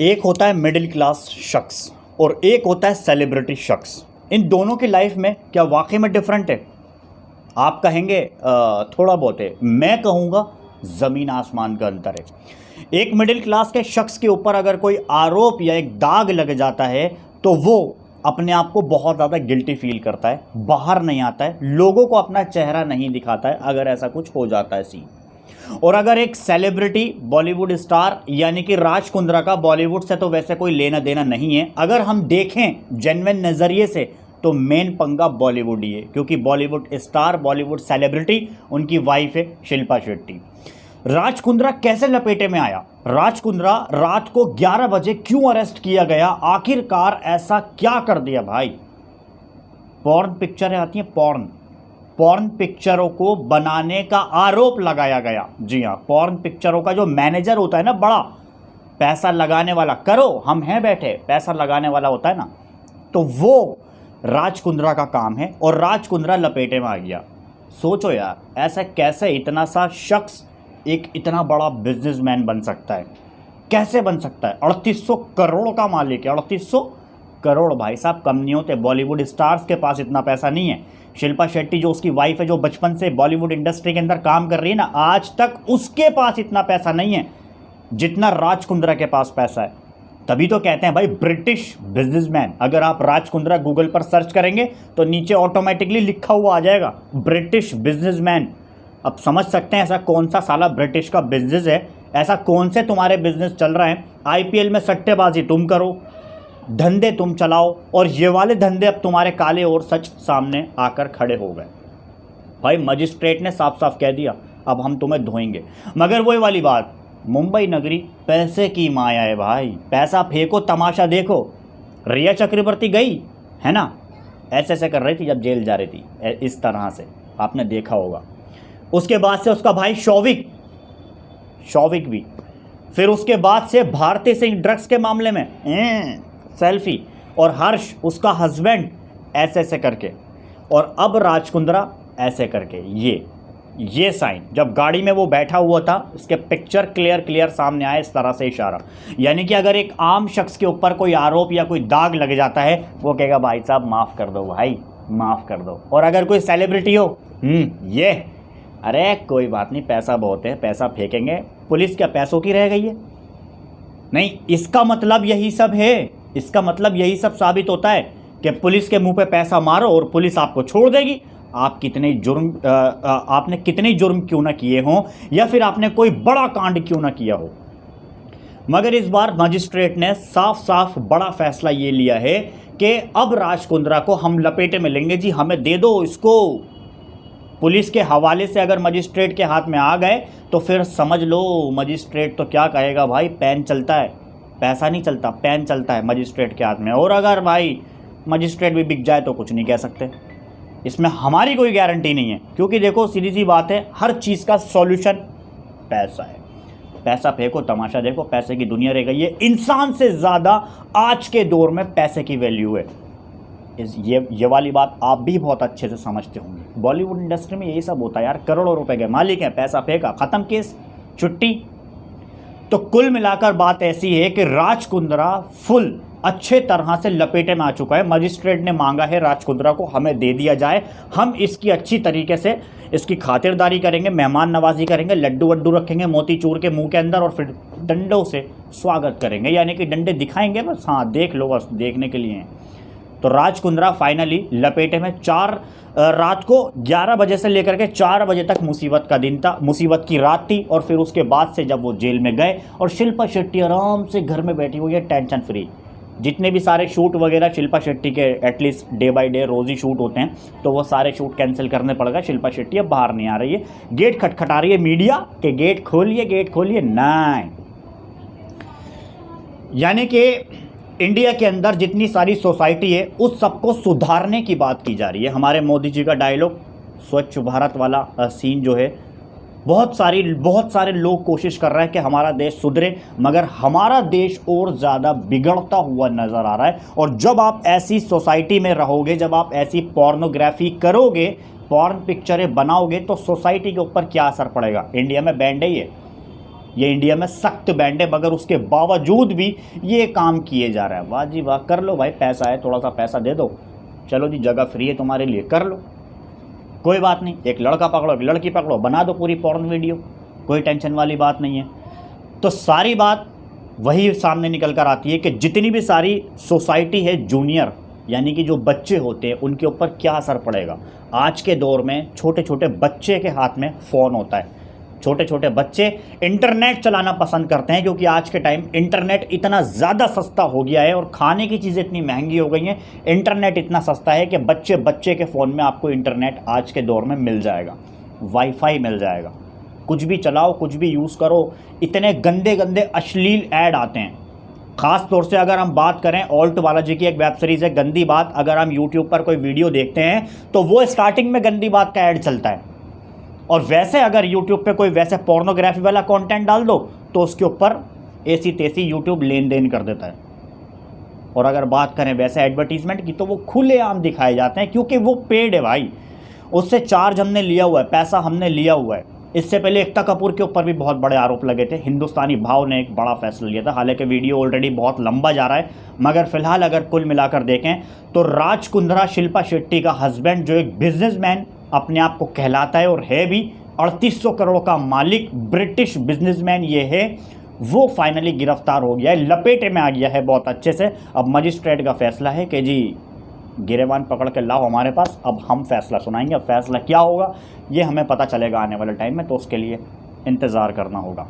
एक होता है मिडिल क्लास शख्स और एक होता है सेलिब्रिटी शख्स। इन दोनों की लाइफ में क्या वाकई में डिफरेंट है? आप कहेंगे थोड़ा बहुत है, मैं कहूँगा ज़मीन आसमान का अंतर है। एक मिडिल क्लास के शख्स के ऊपर अगर कोई आरोप या एक दाग लग जाता है तो वो अपने आप को बहुत ज़्यादा गिल्टी फील करता है, बाहर नहीं आता है, लोगों को अपना चेहरा नहीं दिखाता है अगर ऐसा कुछ हो जाता है सीन। और अगर एक सेलिब्रिटी बॉलीवुड स्टार यानी कि राज कुंद्रा का बॉलीवुड से तो वैसे कोई लेना देना नहीं है, अगर हम देखें जेन्युइन नज़रिए से तो मेन पंगा बॉलीवुड ही है, क्योंकि बॉलीवुड स्टार बॉलीवुड सेलिब्रिटी उनकी वाइफ है शिल्पा शेट्टी। राज कुंद्रा कैसे लपेटे में आया? राज कुंद्रा रात को 11 बजे क्यों अरेस्ट किया गया? आखिरकार ऐसा क्या कर दिया भाई? पॉर्न पिक्चरें आती हैं, पॉर्न पिक्चरों को बनाने का आरोप लगाया गया। जी हाँ, पॉर्न पिक्चरों का जो मैनेजर होता है ना, बड़ा पैसा लगाने वाला, करो हम हैं बैठे, पैसा लगाने वाला होता है ना, तो वो राज कुंद्रा का काम है और राज कुंद्रा लपेटे में आ गया। सोचो यार, ऐसा कैसे इतना सा शख्स एक इतना बड़ा बिजनेसमैन बन सकता है? कैसे बन सकता है? 3800 करोड़ का मालिक है। 3800 करोड़ भाई साहब कम नहीं होते। बॉलीवुड स्टार्स के पास इतना पैसा नहीं है। शिल्पा शेट्टी जो उसकी वाइफ है, जो बचपन से बॉलीवुड इंडस्ट्री के अंदर काम कर रही है ना, आज तक उसके पास इतना पैसा नहीं है जितना राज कुंद्रा के पास पैसा है। तभी तो कहते हैं भाई ब्रिटिश बिजनेसमैन। अगर आप राज कुंद्रा गूगल पर सर्च करेंगे तो नीचे ऑटोमेटिकली लिखा हुआ आ जाएगा ब्रिटिश बिजनेसमैन। अब समझ सकते हैं ऐसा कौन सा साला ब्रिटिश का बिजनेस है, ऐसा कौन से तुम्हारे बिजनेस चल रहे हैं। आईपीएल में सट्टेबाजी तुम करो, धंधे तुम चलाओ, और ये वाले धंधे अब तुम्हारे काले और सच सामने आकर खड़े हो गए। भाई मजिस्ट्रेट ने साफ साफ कह दिया अब हम तुम्हें धोएंगे। मगर वही वाली बात, मुंबई नगरी पैसे की माया है भाई। पैसा फेंको, तमाशा देखो। रिया चक्रवर्ती गई है ना, ऐसे ऐसे कर रही थी जब जेल जा रही थी, इस तरह से आपने देखा होगा। उसके बाद से उसका भाई शौविक भी, फिर उसके बाद से भारती सिंह ड्रग्स के मामले में सेल्फी, और हर्ष उसका हस्बैंड ऐसे ऐसे करके, और अब राज कुंद्रा ऐसे करके। ये साइन जब गाड़ी में वो बैठा हुआ था, उसके पिक्चर क्लियर सामने आए, इस तरह से इशारा। यानी कि अगर एक आम शख्स के ऊपर कोई आरोप या कोई दाग लग जाता है, वो कहेगा भाई साहब माफ़ कर दो, भाई माफ़ कर दो। और अगर कोई सेलिब्रिटी हो, ये अरे कोई बात नहीं, पैसा बहुत है, पैसा फेंकेंगे, पुलिस क्या पैसों की रह गई है? नहीं, इसका मतलब यही सब है। इसका मतलब यही सब साबित होता है कि पुलिस के मुंह पे पैसा मारो और पुलिस आपको छोड़ देगी। आप कितने जुर्म आपने कितने जुर्म क्यों ना किए हों, या फिर आपने कोई बड़ा कांड क्यों ना किया हो। मगर इस बार मजिस्ट्रेट ने साफ साफ बड़ा फैसला ये लिया है कि अब राज कुंद्रा को हम लपेटे में लेंगे जी, हमें दे दो इसको। पुलिस के हवाले से अगर मजिस्ट्रेट के हाथ में आ गए तो फिर समझ लो मजिस्ट्रेट तो क्या कहेगा भाई, पेन चलता है, पैसा नहीं चलता, पेन चलता है मजिस्ट्रेट के हाथ में। और अगर भाई मजिस्ट्रेट भी बिक जाए तो कुछ नहीं कह सकते, इसमें हमारी कोई गारंटी नहीं है। क्योंकि देखो सीधी सी बात है, हर चीज़ का सॉल्यूशन पैसा है। पैसा फेंको, तमाशा देखो, पैसे की दुनिया रह गई है। इंसान से ज़्यादा आज के दौर में पैसे की वैल्यू है। ये वाली बात आप भी बहुत अच्छे से समझते होंगे। बॉलीवुड इंडस्ट्री में यही सब होता है यार, करोड़ों रुपए के मालिक हैं, पैसा फेंका, ख़त्म केस, छुट्टी। तो कुल मिलाकर बात ऐसी है कि राज कुंद्रा फुल अच्छे तरह से लपेटे में आ चुका है। मजिस्ट्रेट ने मांगा है राज कुंद्रा को हमें दे दिया जाए, हम इसकी अच्छी तरीके से इसकी खातिरदारी करेंगे, मेहमान नवाजी करेंगे, लड्डू वड्डू रखेंगे मोतीचूर के मुंह के अंदर, और फिर डंडों से स्वागत करेंगे। यानी कि डंडे दिखाएंगे बस, हाँ देख लो, बस देखने के लिए हैं। तो राज कुंद्रा फाइनली लपेटे में। रात को 11 बजे से लेकर के 4 बजे तक मुसीबत का दिन था, मुसीबत की रात थी। और फिर उसके बाद से जब वो जेल में गए और शिल्पा शेट्टी आराम से घर में बैठी हुई है, टेंशन फ्री। जितने भी सारे शूट वगैरह शिल्पा शेट्टी के एटलीस्ट डे बाय डे रोज़ ही शूट होते हैं, तो वो सारे शूट कैंसिल करने पड़ गए। शिल्पा शेट्टी अब बाहर नहीं आ रही है, गेट खटखटा रही है मीडिया के, गेट खोलिए। नहीं, यानी कि इंडिया के अंदर जितनी सारी सोसाइटी है उस सबको सुधारने की बात की जा रही है। हमारे मोदी जी का डायलॉग स्वच्छ भारत वाला सीन जो है, बहुत सारे लोग कोशिश कर रहे हैं कि हमारा देश सुधरे, मगर हमारा देश और ज़्यादा बिगड़ता हुआ नज़र आ रहा है। और जब आप ऐसी सोसाइटी में रहोगे, जब आप ऐसी पॉर्नोग्राफी करोगे, पॉर्न पिक्चरें बनाओगे, तो सोसाइटी के ऊपर क्या असर पड़ेगा? इंडिया में बैंड है ये, ये इंडिया में सख्त बैंड है, मगर उसके बावजूद भी ये काम किए जा रहा है। वाह जी वाह, कर लो भाई, पैसा है, थोड़ा सा पैसा दे दो, चलो जी जगह फ्री है तुम्हारे लिए, कर लो, कोई बात नहीं। एक लड़का पकड़ो, एक लड़की पकड़ो, बना दो पूरी पॉर्न वीडियो, कोई टेंशन वाली बात नहीं है। तो सारी बात वही सामने निकल कर आती है कि जितनी भी सारी सोसाइटी है जूनियर, यानी कि जो बच्चे होते हैं, उनके ऊपर क्या असर पड़ेगा। आज के दौर में छोटे छोटे बच्चे के हाथ में फ़ोन होता है, छोटे छोटे बच्चे इंटरनेट चलाना पसंद करते हैं, क्योंकि आज के टाइम इंटरनेट इतना ज़्यादा सस्ता हो गया है और खाने की चीज़ें इतनी महंगी हो गई हैं, इंटरनेट इतना सस्ता है कि बच्चे बच्चे के फ़ोन में आपको इंटरनेट आज के दौर में मिल जाएगा, वाईफाई मिल जाएगा, कुछ भी चलाओ, कुछ भी यूज़ करो। इतने गंदे गंदे अश्लील ऐड आते हैं। ख़ास तौर से अगर हम बात करें, ऑल्ट बालाजी की एक वेब सीरीज़ है गंदी बात, अगर हम यूट्यूब पर कोई वीडियो देखते हैं तो वो स्टार्टिंग में गंदी बात का ऐड चलता है, और वैसे अगर यूट्यूब पे कोई वैसे पोर्नोग्राफी वाला कंटेंट डाल दो तो उसके ऊपर ऐसी तैसी यूट्यूब लेन देन कर देता है। और अगर बात करें वैसे एडवर्टीज़मेंट की, तो वो खुलेआम दिखाए जाते हैं, क्योंकि वो पेड है भाई, उससे चार्ज हमने लिया हुआ है, पैसा हमने लिया हुआ है। इससे पहले एकता कपूर के ऊपर भी बहुत बड़े आरोप लगे थे, हिंदुस्तानी भाव ने एक बड़ा फैसला लिया था। हालांकि वीडियो ऑलरेडी बहुत लंबा जा रहा है, मगर फिलहाल अगर कुल मिलाकर देखें तो राज कुंद्रा, शिल्पा शेट्टी का हस्बैंड, जो एक बिजनेसमैन अपने आप को कहलाता है और है भी, 3800 करोड़ का मालिक, ब्रिटिश बिजनेसमैन ये है, वो फाइनली गिरफ्तार हो गया है, लपेटे में आ गया है बहुत अच्छे से। अब मजिस्ट्रेट का फैसला है कि जी गिरेबान पकड़ के लाओ हमारे पास, अब हम फैसला सुनाएंगे। अब फैसला क्या होगा ये हमें पता चलेगा आने वाले टाइम में, तो उसके लिए इंतज़ार करना होगा।